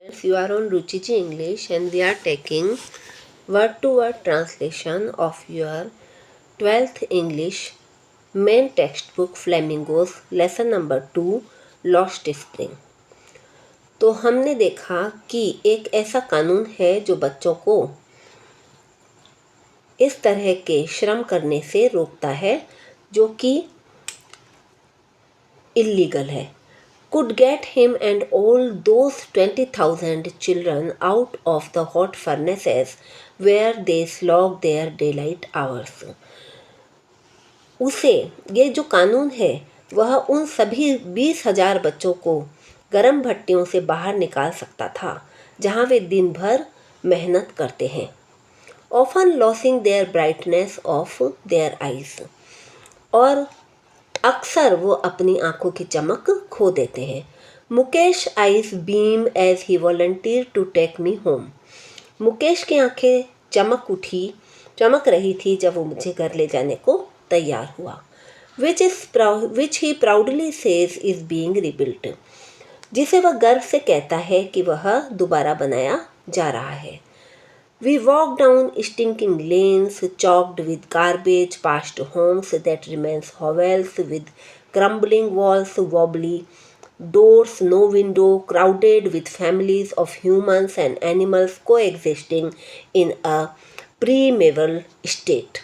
You are on Ruchiji English and we are taking word-to-word translation of your 12th English main textbook Flamingos lesson number 2 Lost Spring। तो हमने देखा कि एक ऐसा कानून है जो बच्चों को इस तरह के श्रम करने से रोकता है जो कि इल्लीगल है। Could get him and all those 20,000 children out of the hot furnaces where they slog their daylight hours। उसे ये जो कानून है वह उन सभी 20,000 बच्चों को गर्म भट्टियों से बाहर निकाल सकता था जहाँ वे दिन भर मेहनत करते हैं। Often losing their brightness of their eyes। और अक्सर वो अपनी आंखों की चमक खो देते हैं। Mukesh eyes beam as he volunteer to take me home. Mukesh की आंखें चमक रही थी जब वो मुझे घर ले जाने को तैयार हुआ। Which he proudly says is being rebuilt. जिसे वह गर्व से कहता है कि वह दोबारा बनाया जा रहा है। We walked down stinking lanes chalked with garbage, past homes that remains hovels with crumbling walls, wobbly doors, no window, crowded with families of humans and animals coexisting in a primeval state।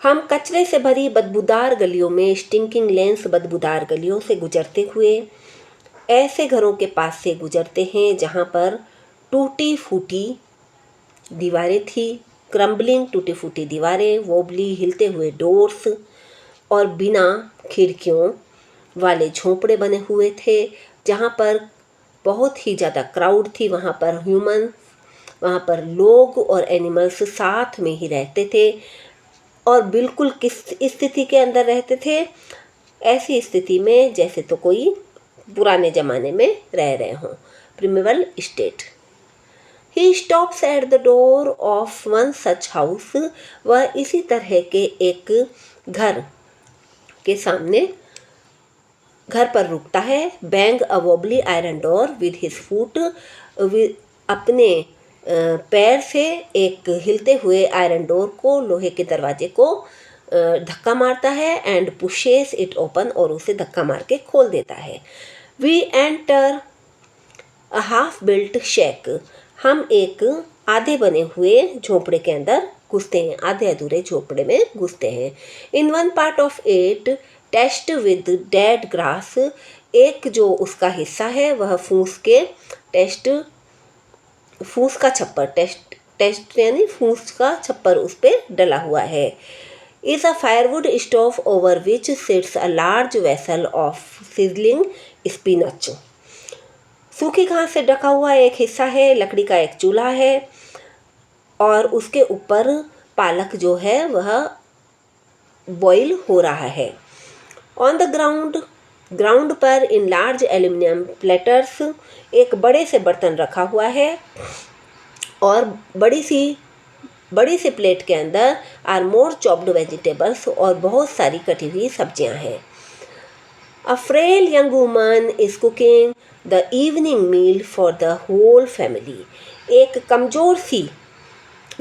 हम कचरे से भरी बदबूदार गलियों में stinking lens बदबूदार गलियों से गुजरते हुए ऐसे घरों के पास से गुजरते हैं जहाँ पर टूटी फूटी दीवारें थी, क्रम्बलिंग टूटी फूटी दीवारें, वोबली हिलते हुए डोर्स और बिना खिड़कियों वाले झोंपड़े बने हुए थे जहाँ पर बहुत ही ज़्यादा क्राउड थी। वहाँ वहाँ पर लोग और एनिमल्स साथ में ही रहते थे और बिल्कुल किस स्थिति के अंदर रहते थे, ऐसी स्थिति में जैसे तो कोई पुराने ज़माने में रह रहे हों, प्रिमेवल state. He stops at the door of one such house। वह इसी तरह के एक घर के सामने घर पर रुकता है। Bang a wobbly iron door with his foot। अपने पैर से एक हिलते हुए आयरन डोर को, लोहे के दरवाजे को धक्का मारता है। And pushes it open। और उसे धक्का मार के खोल देता है। We enter a half built shack। हम एक आधे बने हुए झोपड़े के अंदर घुसते हैं, आधे अधूरे झोपड़े में घुसते हैं। In one part of it taste with dead grass. एक जो उसका हिस्सा है वह फूस का छप्पर टेस्ट यानी फूस का छप्पर उस पर डला हुआ है। Is a firewood stove over which sits a large vessel of sizzling spinach. सूखी घास से ढका हुआ एक हिस्सा है, लकड़ी का एक चूल्हा है और उसके ऊपर पालक जो है वह बॉईल हो रहा है। ऑन द ग्राउंड पर इन लार्ज एल्यूमिनियम प्लेटर्स एक बड़े से बर्तन रखा हुआ है और बड़ी सी प्लेट के अंदर आर मोर चॉप्ड वेजिटेबल्स और बहुत सारी कटी हुई सब्जियां हैं। A frail young woman is cooking the evening meal for the whole family। एक कमज़ोर सी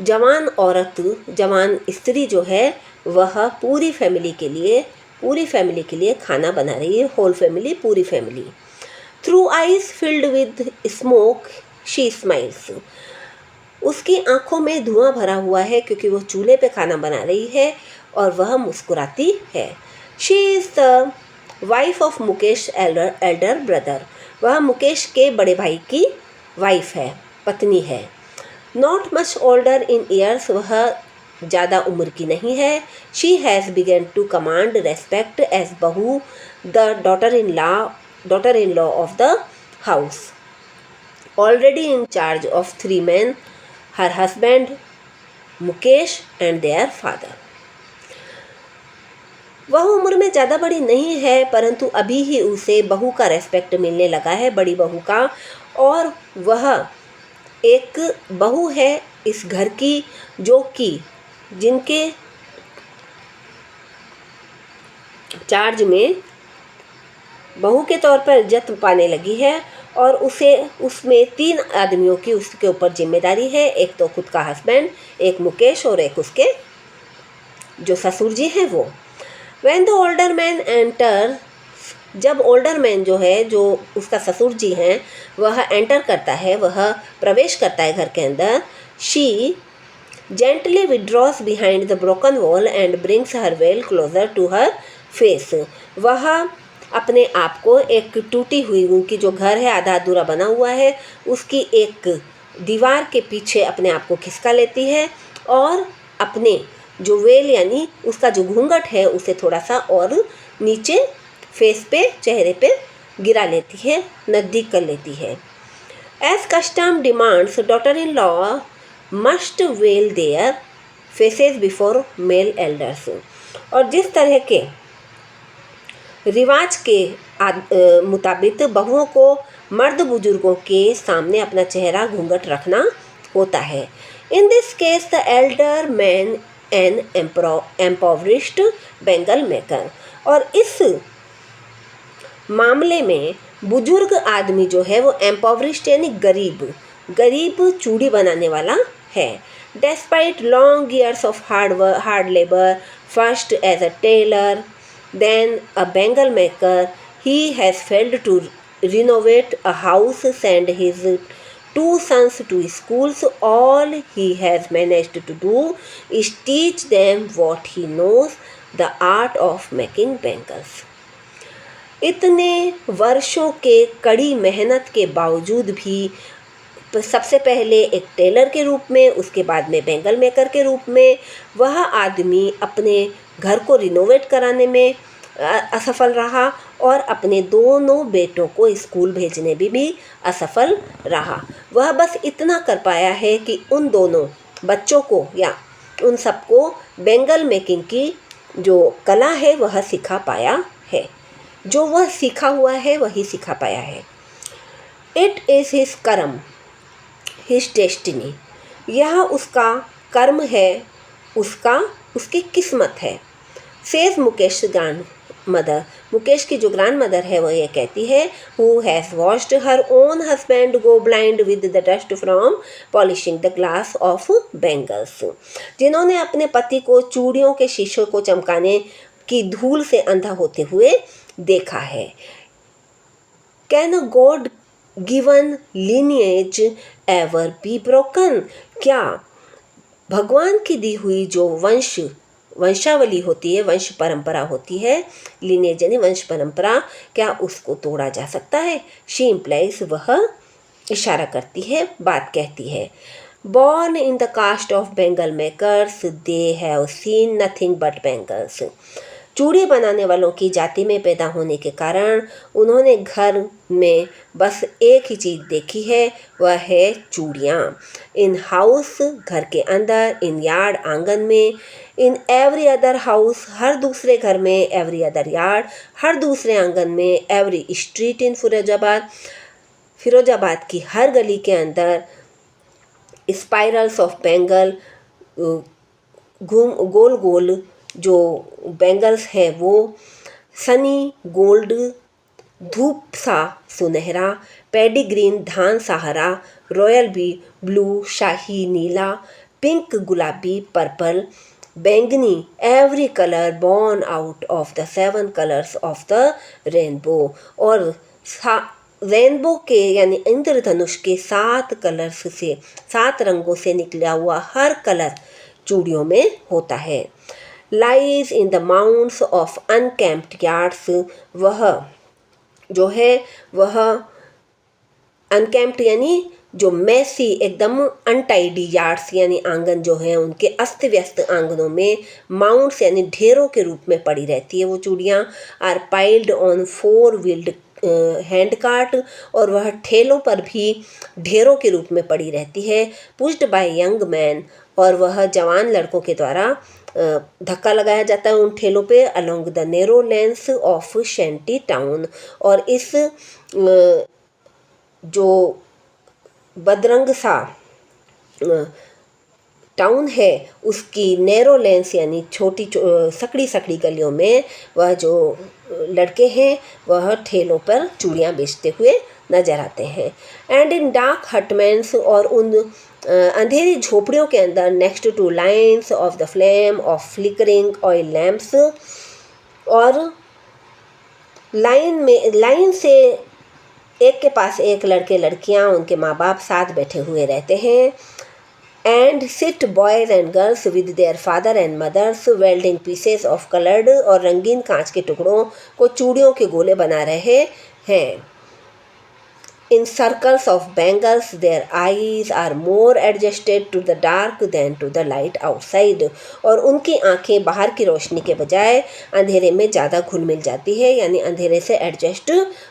जवान स्त्री जो है वह पूरी फैमिली के लिए खाना बना रही है। होल फैमिली, पूरी family. Through eyes filled with smoke she smiles। उसकी आंखों में धुआं भरा हुआ है क्योंकि वो चूल्हे पे खाना बना रही है और वह मुस्कुराती है। She is the wife of Mukesh Elder brother. वह मुकेश के बड़े भाई की वाइफ है, पत्नी है। Not much older in years. वह ज़्यादा उम्र की नहीं है। She has begun to command respect as bahu the daughter in law of the house. Already in charge of 3 men, her husband Mukesh and their father. वह उम्र में ज़्यादा बड़ी नहीं है परंतु अभी ही उसे बहू का रेस्पेक्ट मिलने लगा है, बड़ी बहू का। और वह एक बहू है इस घर की जो कि जिनके चार्ज में बहू के तौर पर इज्जत पाने लगी है और उसे उसमें 3 आदमियों की उसके ऊपर जिम्मेदारी है, एक तो खुद का हस्बैंड, एक मुकेश और एक उसके जो ससुर जी हैं वो। When the older man enter, जब ओल्डर मैन जो है, जो उसका ससुर जी हैं, वह एंटर करता है, वह प्रवेश करता है घर के अंदर, she gently withdraws behind the broken wall and brings her veil closer to her face। वह अपने आप को एक टूटी हुई, उनकी जो घर है आधा अधूरा बना हुआ है, उसकी एक दीवार के पीछे अपने आप को खिसका लेती है और अपने जो वेल यानी उसका जो घूंघट है उसे थोड़ा सा और नीचे फेस पे, चेहरे पे गिरा लेती है, नज़दीक कर लेती है। As custom demands daughter in law must veil their faces before male elders. और जिस तरह के रिवाज के मुताबिक बहुओं को मर्द बुजुर्गों के सामने अपना चेहरा घूंघट रखना होता है। In this case the elder man an impoverished bangle maker. और इस मामले में बुजुर्ग आदमी जो है वो एम्पॉवरिश्ड यानी गरीब चूड़ी बनाने वाला है। Despite long years of hard labour, first as a tailor then a bangle maker, he has failed to renovate a house, send his 2 sons to schools। All he has managed to do is teach them what he knows, the art of making bangles। इतने वर्षों के कड़ी मेहनत के बावजूद भी सबसे पहले एक टेलर के रूप में, उसके बाद में बेंगल मेकर के रूप में वह आदमी अपने घर को रिनोवेट कराने में असफल रहा और अपने दोनों बेटों को स्कूल भेजने में भी असफल रहा। वह बस इतना कर पाया है कि उन दोनों बच्चों को या उन सबको बेंगल मेकिंग की जो कला है वह सिखा पाया है, जो वह सीखा हुआ है वही सिखा पाया है। इट इज़ हिज कर्म, हिज डेस्टिनी। यह उसका कर्म है, उसकी किस्मत है। Says Mukesh grand mother, Mukesh की जो ग्रैंड मदर है वह ये कहती है, who has watched her own husband go blind with the dust from polishing the glass of bangles. जिन्होंने अपने पति को चूड़ियों के शीशों को चमकाने की धूल से अंधा होते हुए देखा है। Can a God given lineage ever be broken. क्या भगवान की दी हुई जो वंशावली होती है, वंश परंपरा होती है, लीनिएज यानी वंश परंपरा, क्या उसको तोड़ा जा सकता है? शी इम्प्लाइज, वह इशारा करती है, बात कहती है। Born in the caste of Bengal makers, they have seen nothing but bangles। चूड़ी बनाने वालों की जाति में पैदा होने के कारण उन्होंने घर में बस एक ही चीज़ देखी है, वह है चूड़ियाँ। इन हाउस, घर के अंदर, इन यार्ड, आंगन में, इन एवरी अदर हाउस, हर दूसरे घर में, एवरी अदर यार्ड, हर दूसरे आंगन में, एवरी स्ट्रीट इन फिरोजाबाद की हर गली के अंदर, स्पाइरल्स ऑफ बेंगल, गोल गोल जो बेंगल्स हैं वो, सनी गोल्ड, धूप सा सुनहरा, पैडी ग्रीन धान सा हरा, रॉयल ब्लू शाही नीला, पिंक गुलाबी पर्पल, बैंगनी, every colour born out of the 7 colours of the rainbow. और रेनबो के यानी इंद्रधनुष के 7 कलर्स से, 7 रंगों से निकला हुआ हर कलर चूड़ियों में होता है। Lies in the mounds of unkempt yards, वह जो है वह अनकैम्प्ड यानी जो मैसी, एकदम अनटाइडी यार्ड्स यानी आंगन जो हैं उनके अस्त व्यस्त आंगनों में, माउंट्स यानी ढेरों के रूप में पड़ी रहती है वो चूड़ियाँ। Are piled on 4 wheeled hand cart, और वह ठेलों पर भी ढेरों के रूप में पड़ी रहती है। पुश्ड बाय यंग मैन, और वह जवान लड़कों के द्वारा धक्का लगाया जाता है उन ठेलों पे, along the narrow lens of शेंटी town. और इस जो बदरंग सा टाउन है उसकी नैरो लेन्स यानी छोटी सकड़ी सकड़ी गलियों में वह जो लड़के हैं वह ठेलों पर चूड़ियाँ बेचते हुए नजर आते हैं। एंड इन डार्क हटमेंट्स, और उन अंधेरी झोपड़ियों के अंदर, next two lines of the flame of flickering oil lamps, और लाइन से एक के पास एक लड़के लड़कियां, उनके माँ बाप साथ बैठे हुए रहते हैं। And sit boys and girls with their father and mothers welding pieces of coloured, और रंगीन कांच के टुकड़ों को चूड़ियों के गोले बना रहे हैं। In circles of bangles their eyes are more adjusted to the dark than to the light outside, और उनकी आंखें बाहर की रोशनी के बजाय अंधेरे में ज़्यादा घुल मिल जाती है, यानी अंधेरे से एडजस्ट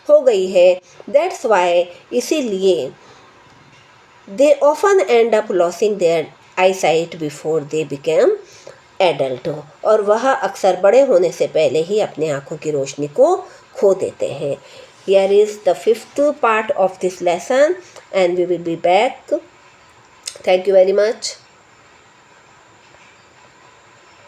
हो गई है। दैट्स वाई, इसीलिए they often end up losing their eyesight before they became adult, और वह अक्सर बड़े होने से पहले ही अपने आँखों की रोशनी को खो देते हैं। Here is the 5th part of this lesson, and we will be back. Thank you very much.